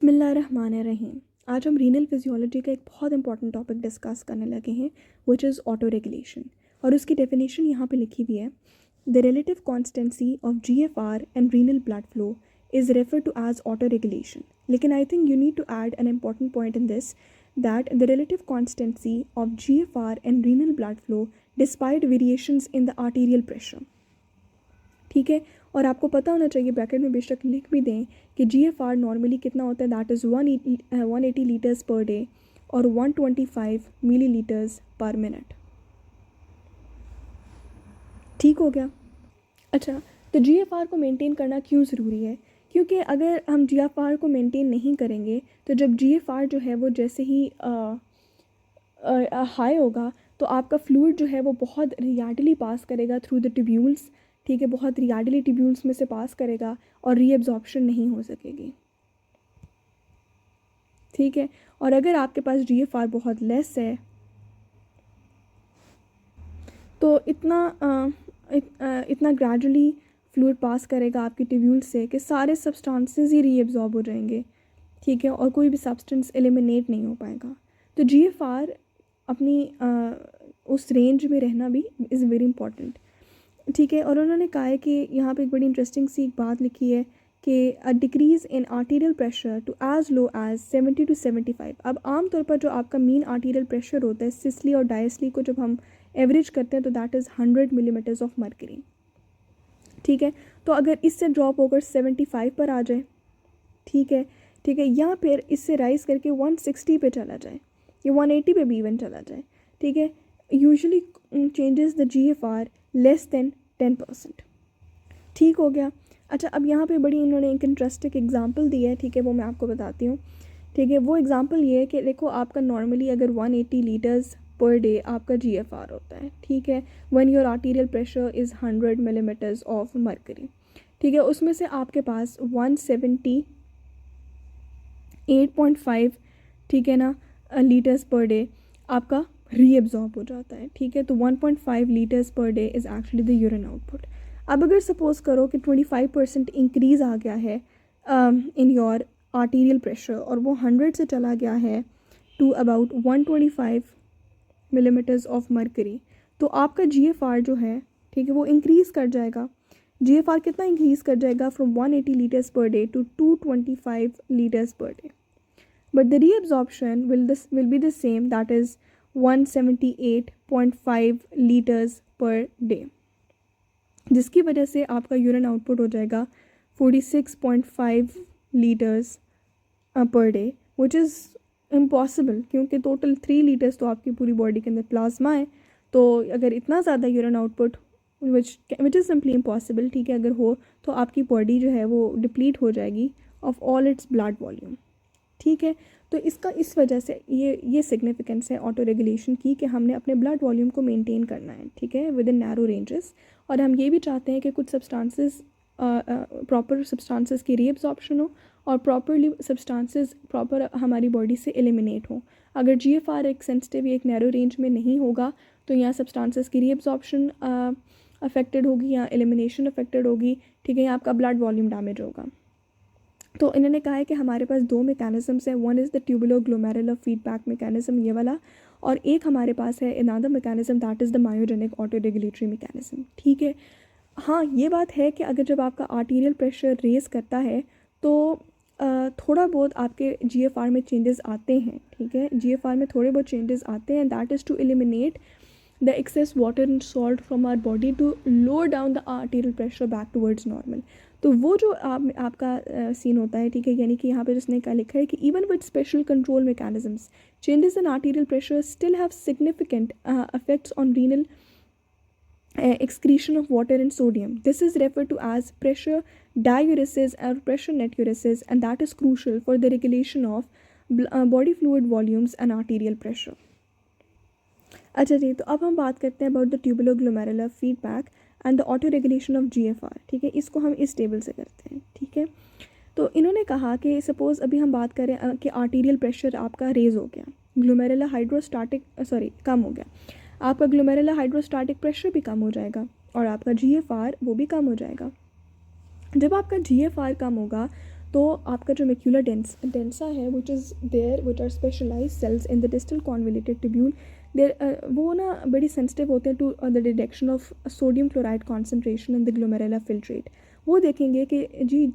बिस्मिल्लाहिर्रहमानिर्रहीम। आज हम रीनल फिजियोलॉजी का एक बहुत इंपॉर्टेंट टॉपिक डिस्कस करने लगे हैं विच इज़ ऑटो रेगुलेशन। और उसकी डेफिनेशन यहाँ पे लिखी हुई है, the relative constancy of GFR and renal blood flow is refer to as autoregulation. लेकिन I think you need to add an important point in this that the relative constancy of GFR and renal blood flow despite variations in the arterial pressure. ठीक है, और आपको पता होना चाहिए, bracket में बेशक लिख भी दें कि GFR नॉर्मली कितना होता है, that is 180 litres per day और 125 मिलीलीटर्स पर मिनट। ठीक हो गया। अच्छा, तो GFR को मेंटेन करना क्यों ज़रूरी है? क्योंकि अगर हम GFR को मेंटेन नहीं करेंगे तो जब GFR जो है वो जैसे ही हाई होगा तो आपका फ्लूइड जो है वो बहुत रियार्डली पास करेगा थ्रू द ट्यूब्यूल्स। ठीक है, बहुत रियार्डली ट्यूब्यूल्स में से पास करेगा और रीअब्जॉर्प्शन नहीं हो सकेगी। ठीक है, और अगर आपके पास GFR बहुत लेस है तो इतना ग्रेजुअली फ्लूइड पास करेगा आपके ट्यूब्यूल से कि सारे सब्सटेंसेस ही रीअब्जॉर्ब हो जाएंगे। ठीक है, और कोई भी सब्सटेंस एलिमिनेट नहीं हो पाएगा। तो GFR अपनी उस रेंज में रहना भी इज़ वेरी इंपॉर्टेंट। ठीक है, और उन्होंने कहा है कि यहाँ पे एक बड़ी इंटरेस्टिंग सी एक बात लिखी है कि a decrease in arterial pressure to as low as 70 to 75। अब आम तौर पर जो आपका मीन आर्टीरियल प्रेशर होता है सिस्ली और डायस्ली को जब हम एवरेज करते हैं तो that is 100 millimetres of mercury. ठीक है, तो अगर इससे ड्रॉप होकर 75 पर आ जाए, ठीक है, या फिर इससे राइज़ करके 160 पे चला जाए या 180 पे भी इवन चला जाए, ठीक है, usually changes the GFR less than 10%। ठीक हो गया। अच्छा, अब यहाँ पे बड़ी इन्होंने एक इंटरेस्टिंग एग्जांपल दी है, ठीक है, वो मैं आपको बताती हूँ। ठीक है, वो एग्जांपल ये है कि देखो आपका नॉर्मली अगर 180 लीटर्स पर डे आपका GFR होता है, ठीक है, when your arterial pressure is 100 millimetres of mercury. ठीक है, उसमें से आपके पास 178.5, ठीक है ना, लीटर्स पर डे आपका रीअब्जॉर्ब हो जाता है। ठीक है, तो 1.5 litres per day is actually the urine output. अब अगर सपोज़ करो कि 25% इंक्रीज़ आ गया है इन योर आर्टीरियल प्रेशर और वो 100 से चला गया है to about 125 millimetres of mercury, तो आपका GFR जो है, ठीक है, वो इंक्रीज़ कर जाएगा। GFR कितना इंक्रीज़ कर जाएगा? From 180 litres per day to 225 litres per day, but the reabsorption will be the same, that is 178.5 litres per day, जिसकी वजह से आपका यूरिन आउटपुट हो जाएगा 46.5 litres per day, which is impossible, क्योंकि टोटल 3 लीटर्स तो आपकी पूरी बॉडी के अंदर प्लाज्मा है। तो अगर इतना ज़्यादा urine output which is simply impossible, ठीक है, अगर हो तो आपकी बॉडी जो है वो डिप्लीट हो जाएगी of all its blood volume. ठीक है, तो इसका इस वजह से ये सिग्निफिकेंस है ऑटो रेगुलेशन की कि हमने अपने ब्लड वॉल्यूम को मेंटेन करना है, ठीक है, विद इन नैरो रेंजेस। और हम ये भी चाहते हैं कि कुछ सब्सटेंसेस प्रॉपर सब्सटेंसेस की रीअब्जॉर्प्शन हो और प्रॉपरली सब्सटेंसेस प्रॉपर हमारी बॉडी से एलिमिनेट हो। अगर GFR एक सेंसिटिव एक नैरो रेंज में नहीं होगा तो यहाँ सब्सटेंसेस की रीअब्जॉर्प्शन अफेक्टेड होगी या एलिमिनेशन अफेक्टेड होगी। ठीक है, यहाँ आपका ब्लड वॉल्यूम डैमेज होगा। तो इन्होंने कहा है कि हमारे पास 2 मैकेनिज़म्स हैं, one is the tubulo glomerular feedback mechanism, ये वाला, और एक हमारे पास है another mechanism that is the myogenic auto regulatory mechanism. ठीक है, हाँ ये बात है कि अगर जब आपका आर्टीरियल प्रेशर रेज़ करता है तो थोड़ा बहुत आपके GFR में चेंजेस आते हैं। ठीक है, GFR में थोड़े बहुत चेंजेस आते हैं, that is to eliminate the excess water and salt from our body to lower down the arterial pressure back towards normal। तो वो जो आपका सीन होता है, ठीक है, यानी कि यहाँ पे जिसने क्या लिखा है कि even with special control mechanisms changes in arterial pressure still have significant effects on renal excretion of water and sodium। This is referred to as pressure diuresis or pressure natriuresis, and that is crucial for the regulation of body fluid volumes and arterial pressure। अच्छा जी, तो अब हम बात करते हैं about the tubulo glomerular feedback and the auto regulation of GFR। ठीक है, इसको हम इस टेबल से करते हैं। ठीक है, तो इन्होंने कहा कि सपोज़ अभी हम बात करें कि आर्टीरियल प्रेशर आपका रेज़ हो गया, ग्लोमेरुलर हाइड्रोस्टैटिक कम हो गया, आपका ग्लोमेरुलर हाइड्रोस्टैटिक प्रेशर भी कम हो जाएगा और आपका GFR वो भी कम हो जाएगा। जब आपका GFR कम होगा तो आपका जो मैक्यूला डेंसा है which is there which are specialize cells in the distal convoluted tubule, there वो ना बड़ी सेंसिटिव होते हैं to the detection of sodium chloride concentration in the glomerular filtrate. वो देखेंगे कि जी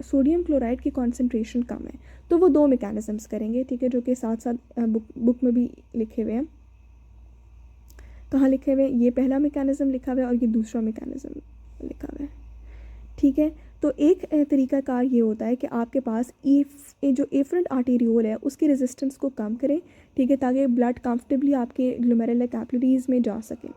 सोडियम क्लोराइड की कॉन्सेंट्रेशन कम है, तो वो 2 मैकेनिज़म्स करेंगे, ठीक है, जो कि साथ साथ बुक में भी लिखे हुए हैं। कहाँ लिखे हुए हैं? ये पहला मैकेनिज़्म लिखा हुआ है और ये दूसरा मैकेनिज़्म लिखा हुआ है, ठीक है। तो एक तरीक़ाकार ये होता है कि आपके पास जो एफरेंट आर्टेरियोल है उसकी रेजिस्टेंस को कम करें, ठीक है, ताकि ब्लड कंफर्टेबली आपके ग्लोमेरुलर कैपिलरीज़ में जा सके।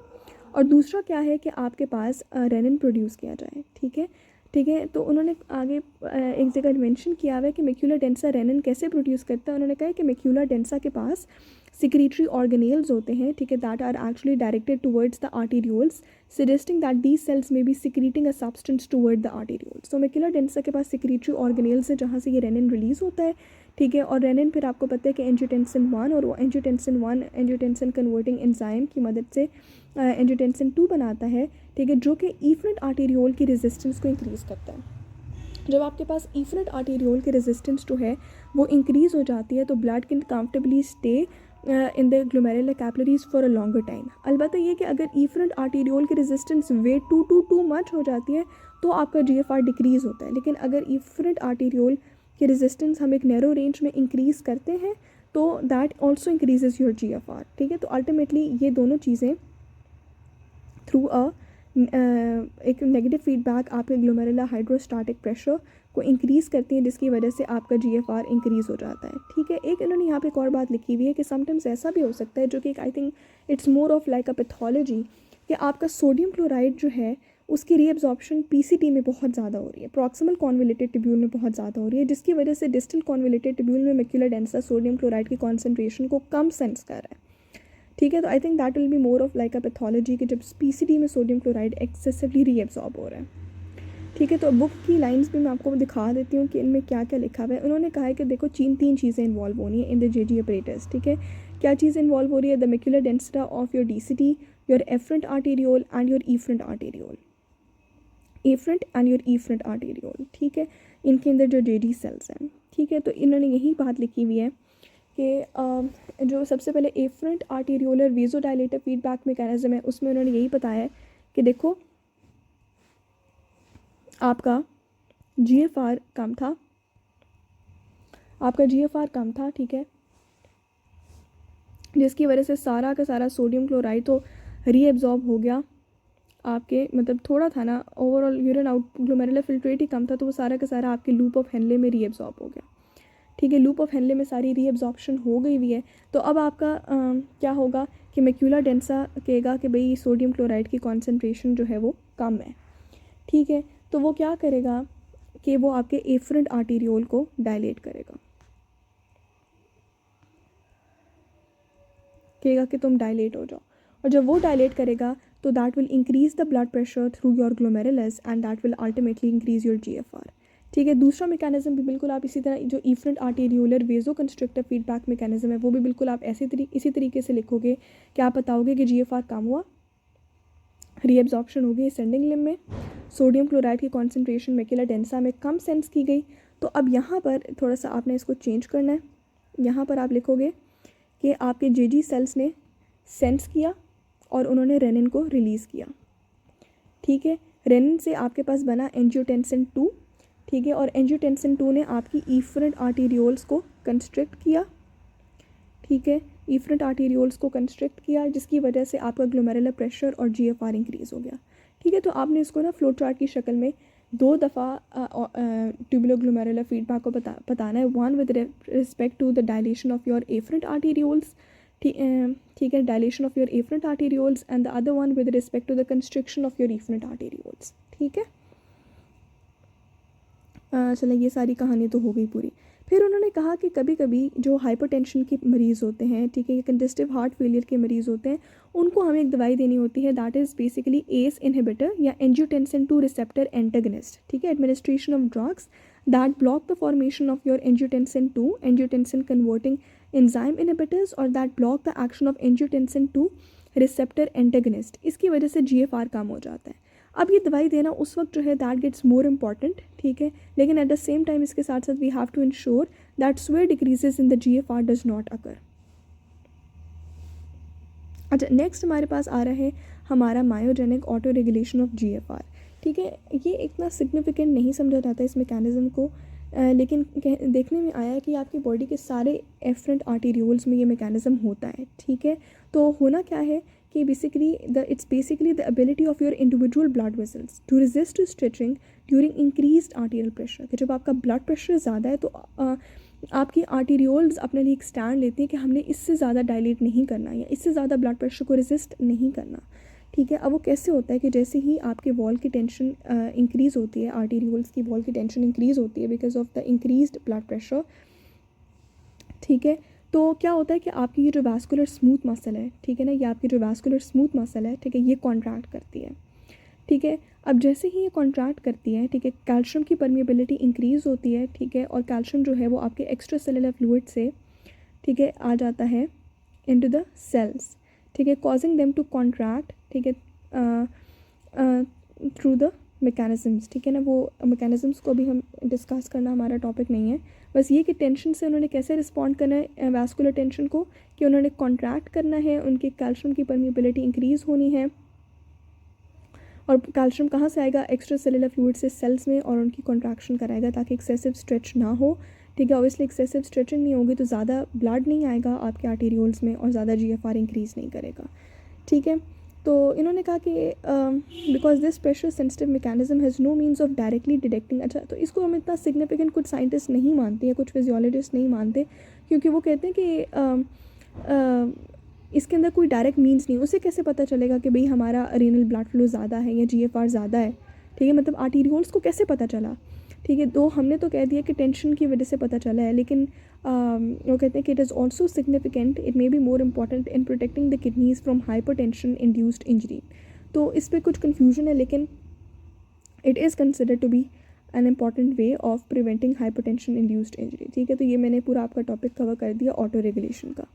और दूसरा क्या है कि आपके पास रेनिन प्रोड्यूस किया जाए, ठीक है, ठीक है। तो उन्होंने आगे एक जगह मेंशन किया हुआ है कि मैक्यूला डेंसा रेनिन कैसे प्रोड्यूस करता है। उन्होंने कहा है कि मैक्यूला डेंसा के पास सिक्रीटरी ऑर्गेनेल्स होते हैं, ठीक है, that are actually directed towards the arterioles, suggesting that these cells may be secreting a substance toward the arterioles. तो मैक्यूला डेंसा के पास सिक्रीटरी ऑर्गेनेल्स है जहाँ से ये रेनिन रिलीज़ होता है, ठीक है। और रेनिन फिर आपको पता है कि एंजियोटेंसिन 1 और वो एंजियोटेंसिन 1 एंजियोटेंसिन कन्वर्टिंग एंजाइम की मदद से एंजियोटेंसिन 2 बनाता है, ठीक है, जो कि इफरेंट आर्टेरियोल की रेजिस्टेंस को इंक्रीज़ करता है। जब आपके पास इफरेंट आर्टेरियोल की रेजिस्टेंस जो है वो इंक्रीज़ हो जाती है तो blood can comfortably stay in the glomerular capillaries for a longer time. अलबत्ता ये कि अगर इफरेंट आर्टेरियोल की रेजिस्टेंस वे टू मच हो जाती है तो आपका GFR डिक्रीज़ होता है। लेकिन अगर इफरेंट आर्टेरियोल की रेजिस्टेंस हम एक नैरो रेंज में इंक्रीज़ करते हैं तो that also increases your GFR, ठीक है। तो अल्टीमेटली ये दोनों चीज़ें थ्रू एक नेगेटिव फीडबैक आपके ग्लोमेरुलर हाइड्रोस्टैटिक प्रेशर को इंक्रीज़ करती हैं, जिसकी वजह से आपका GFR इंक्रीज़ हो जाता है, ठीक है। एक इन्होंने यहाँ पे एक और बात लिखी हुई है कि समटाइम्स ऐसा भी हो सकता है, जो कि I think it's more of like a pathology, कि आपका सोडियम क्लोराइड जो है उसकी रीअब्जॉर्प्शन PCT में बहुत ज़्यादा हो रही है, प्रॉक्सिमल कॉन्वोल्यूटेड ट्यूब्यूल में बहुत ज़्यादा हो रही है, जिसकी वजह से डिस्टल कॉन्वोल्यूटेड ट्यूब्यूल में मैक्यूला डेंसा सोडियम क्लोराइड की कॉन्सेंट्रेशन को कम सेंस कर रहा है, ठीक है। तो I think that will be more of like a pathology कि जब PCT में सोडियम क्लोराइड एक्सेसिवली रीएब्जॉर्ब हो रहा है, ठीक है। तो बुक की लाइंस भी मैं आपको दिखा देती हूँ कि इनमें क्या क्या लिखा हुआ है। उन्होंने कहा है कि देखो 3 चीज़ें इन्वॉल्व होनी है इन द JG अपरेटस, ठीक है। क्या चीज़ इन्वॉल्व हो रही है? The macular density of your DCT, your afferent arteriole and your efferent arteriole, afferent and your efferent arteriole, ठीक है। इनके अंदर जो JG सेल्स हैं, ठीक है। तो इन्होंने यही बात लिखी हुई है कि जो सबसे पहले एफरेंट आर्टेरियोलर वेज़ोडाइलेटर फीडबैक मैकेनिज्म है उसमें उन्होंने यही बताया है कि देखो आपका GFR कम था, आपका GFR कम था, ठीक है, जिसकी वजह से सारा का सारा सोडियम क्लोराइड तो रीएब्जॉर्ब हो गया आपके, मतलब थोड़ा था ना, overall urine out glomerular filtrate ही कम था, तो वो सारा का सारा आपके लूप ऑफ हेनले में रीएब्जॉर्ब हो गया, ठीक है। लूप ऑफ हेनले में सारी रीअब्जॉर्प्शन हो गई हुई है। तो अब आपका क्या होगा कि मैक्यूला डेंसा कहेगा कि भाई सोडियम क्लोराइड की कॉन्सेंट्रेशन जो है वो कम है, ठीक है। तो वो क्या करेगा कि वो आपके एफरेंट आर्टेरियोल को डायलेट करेगा, कहेगा कि तुम डायलेट हो जाओ, और जब वो डायलेट करेगा तो that will increase the blood pressure through your glomerulus and that will ultimately increase your GFR, ठीक है। दूसरा मैकेनिज्म भी बिल्कुल आप इसी तरह, जो इफरेंट आर्टेरियोलर वेजो कंस्ट्रक्टिव फीडबैक मैकेनिज्म है वो भी बिल्कुल आप इसी तरीके से लिखोगे कि आप बताओगे कि GFR कम हुआ, रीअब्जॉर्प्शन हो गई असेंडिंग लिम्ब में, सोडियम क्लोराइड की कॉन्सेंट्रेशन मैक्यूला डेंसा में कम सेंस की गई। तो अब यहाँ पर थोड़ा सा आपने इसको चेंज करना है, यहाँ पर आप लिखोगे कि आपके JG सेल्स ने सेंस किया और उन्होंने रेनिन को रिलीज़ किया, ठीक है। रेनिन से आपके पास बना एंजियोटेंसिन 2, ठीक है, और एंजियोटेंसिन 2 ने आपकी इफरेंट आर्टेरियोल्स को कंस्ट्रिक्ट किया, ठीक है, इफरेंट आर्टेरियोल्स को कंस्ट्रिक्ट किया, जिसकी वजह से आपका ग्लोमेरुलर प्रेशर और GFR इंक्रीज़ हो गया, ठीक है। तो आपने इसको ना फ्लो चार्ट की शक्ल में 2 दफ़ा ट्यूबुलर ग्लोमेरुलर फीडबैक को बताना है, one with respect to the dilation of your afferent arterioles, ठीक है, dilation of your afferent arterioles, and the other one with respect to the constriction of your efferent arterioles, ठीक है। चलो ये सारी कहानी तो हो गई पूरी। फिर उन्होंने कहा कि कभी कभी जो हाइपरटेंशन के मरीज़ होते हैं, ठीक है, कंजेस्टिव हार्ट फेलियर के मरीज़ होते हैं, उनको हमें एक दवाई देनी होती है, that is basically ACE inhibitor या एंजियोटेंसिन 2 रिसेप्टर एंटागनिस्ट, ठीक है। Administration of drugs that block the formation of your angiotensin 2 angiotensin converting enzyme inhibitors और that block the action of angiotensin 2 receptor antagonist. इसकी वजह से GFR कम हो जाता है। अब ये दवाई देना उस वक्त जो है दैट गेट्स मोर इम्पॉर्टेंट, ठीक है, लेकिन एट द सेम टाइम इसके साथ साथ we have to ensure that severe decreases in the GFR does not occur. अच्छा, नेक्स्ट हमारे पास आ रहा है हमारा myogenic autoregulation of GFR, ठीक है। ये इतना सिग्निफिकेंट नहीं समझा जाता इस मैकेनिज़्म को, लेकिन देखने में आया कि आपकी बॉडी के सारे एफरेंट आर्टेरियोल्स में ये मैकेनिज़्म होता है, ठीक है। तो होना क्या है कि it's basically the ability of your individual blood vessels to resist to stretching during increased arterial pressure, कि जब आपका ब्लड प्रेशर ज़्यादा है तो आपकी आर्टेरियोल्स अपने लिए एक स्टैंड लेती हैं कि हमने इससे ज़्यादा डायलेट नहीं करना या इससे ज़्यादा ब्लड प्रेशर को रेजिस्ट नहीं करना, ठीक है। अब वो कैसे होता है कि जैसे ही आपके वॉल की टेंशन इंक्रीज़ होती है, आर्टेरियोल्स की वॉल की टेंशन इंक्रीज़ होती है because of the increased blood pressure, ठीक है, तो क्या होता है कि आपकी ये जो वैस्कुलर स्मूथ मसल है, ठीक है ना, ये आपकी जो वैस्कुलर स्मूथ मसल है, ठीक है, ये कॉन्ट्रैक्ट करती है, ठीक है। अब जैसे ही ये कॉन्ट्रैक्ट करती है, ठीक है, कैल्शियम की परमिएबिलिटी इंक्रीज़ होती है, ठीक है, और कैल्शियम जो है वो आपके एक्स्ट्रा सेलुलर फ्लूइड से, ठीक है, आ जाता है इनटू द सेल्स, ठीक है, कॉजिंग देम टू कॉन्ट्रैक्ट, ठीक है, थ्रू द मैकेनिज़म्स, ठीक है ना। वो मैकेनिज़म्स को भी हम डिस्कस करना हमारा टॉपिक नहीं है, बस ये कि टेंशन से उन्होंने कैसे रिस्पॉन्ड करना है वैस्कुलर टेंशन को, कि उन्होंने कॉन्ट्रैक्ट करना है, उनकी कैल्शियम की परमिएबिलिटी इंक्रीज़ होनी है, और कैल्शियम कहाँ से आएगा, एक्स्ट्रा सेलुलर फ्लूइड से सेल्स में, और उनकी कॉन्ट्रैक्शन कराएगा ताकि एक्सेसिव स्ट्रेच ना हो, ठीक है। ऑब्वियसली एक्सेसिव स्ट्रेचिंग नहीं होगी तो ज़्यादा ब्लड नहीं आएगा आपके आर्टेरियोल्स में और ज़्यादा GFR इंक्रीज़ नहीं करेगा, ठीक है। तो इन्होंने कहा कि because this pressure sensitive mechanism has no means of directly detecting, अच्छा तो इसको हम इतना सिग्निफिकेंट कुछ साइंटिस्ट नहीं मानते या कुछ फिजियोलॉजिस्ट नहीं मानते, क्योंकि वो कहते हैं कि इसके अंदर कोई डायरेक्ट मीन्स नहीं, उसे कैसे पता चलेगा कि भाई हमारा रीनल ब्लड फ्लो ज़्यादा है या GFR ज़्यादा है, ठीक है, मतलब आर्टेरियोल्स को कैसे पता चला, ठीक है। तो हमने तो कह दिया कि टेंशन की वजह से पता चला है, लेकिन वो कहते हैं कि it is also significant, it may be more important in protecting the kidneys from hypertension induced injury. तो इस पर कुछ कन्फ्यूजन है, लेकिन it is considered to be an important way of preventing hypertension induced injury, ठीक है। तो ये मैंने पूरा आपका टॉपिक कवर कर दिया ऑटो रेगुलेशन का।